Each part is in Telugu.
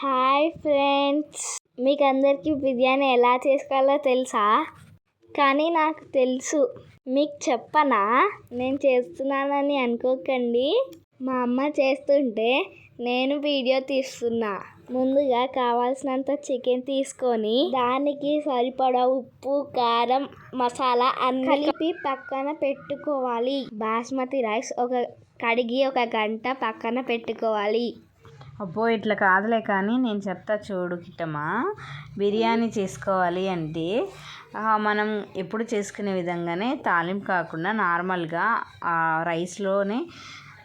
హాయ్ ఫ్రెండ్స్, మీకు అందరికీ బిర్యానీ ఎలా చేసుకోవాలో తెలుసా? కానీ నాకు తెలుసు, మీకు చెప్పనా? నేను చేస్తున్నానని అనుకోకండి. మా అమ్మ చేస్తుంటే నేను వీడియో తీస్తున్నా. ముందుగా కావాల్సినంత చికెన్ తీసుకొని దానికి సరిపడా ఉప్పు, కారం, మసాలా అన్ని కలిపి పక్కన పెట్టుకోవాలి. బాస్మతి రైస్ కడిగి 1 గంట పక్కన పెట్టుకోవాలి. అబ్బో ఇట్లా కాదులే, కానీ నేను చెప్తా చూడు కిట్టమ్మా. బిర్యానీ చేసుకోవాలి అంటే మనం ఎప్పుడు చేసుకునే విధంగానే తాలింపు కాకుండా నార్మల్గా రైస్లోనే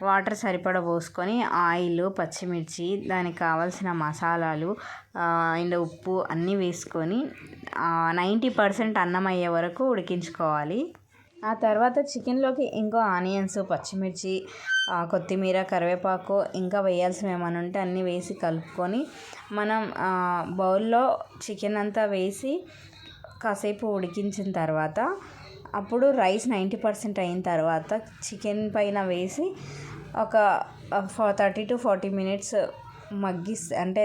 వాటర్ సరిపడా పోసుకొని ఆయిల్, పచ్చిమిర్చి, దానికి కావాల్సిన మసాలాలు అండ్ ఉప్పు అన్నీ వేసుకొని 90% అన్నం అయ్యే వరకు ఉడికించుకోవాలి. ఆ తర్వాత చికెన్లోకి ఇంకో ఆనియన్స్, పచ్చిమిర్చి, కొత్తిమీర, కరివేపాకు ఇంకా వేయాల్సినవి ఏమైనా ఉంటే అన్నీ వేసి కలుపుకొని మనం బౌల్లో చికెన్ అంతా వేసి కాసేపు ఉడికించిన తర్వాత అప్పుడు రైస్ 90% అయిన తర్వాత చికెన్ పైన వేసి ఒక 30 to 40 minutes అంటే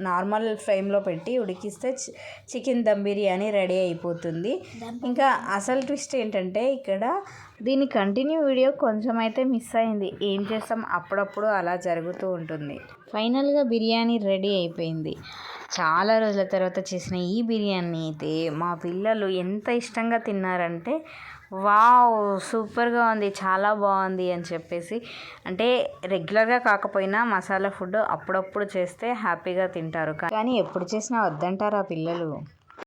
నార్మల్ ఫ్లేమ్లో పెట్టి ఉడికిస్తే చికెన్ దమ్ బిర్యానీ రెడీ అయిపోతుంది. ఇంకా అసలు ట్విస్ట్ ఏంటంటే ఇక్కడ దీని కంటిన్యూ వీడియో కొంచెం అయితే మిస్ అయింది. ఏం చేస్తాం, అప్పుడప్పుడు అలా జరుగుతూ ఉంటుంది. ఫైనల్గా బిర్యానీ రెడీ అయిపోయింది. చాలా రోజుల తర్వాత చేసిన ఈ బిర్యానీ అయితే మా పిల్లలు ఎంత ఇష్టంగా తిన్నారంటే వావ్ సూపర్గా ఉంది, చాలా బాగుంది అని చెప్పేసి. అంటే రెగ్యులర్గా కాకపోయినా మసాలా ఫుడ్ అప్పుడప్పుడు చేస్తే హ్యాపీగా తింటారు, కానీ ఎప్పుడు చేసినా వద్దంటారా పిల్లలు.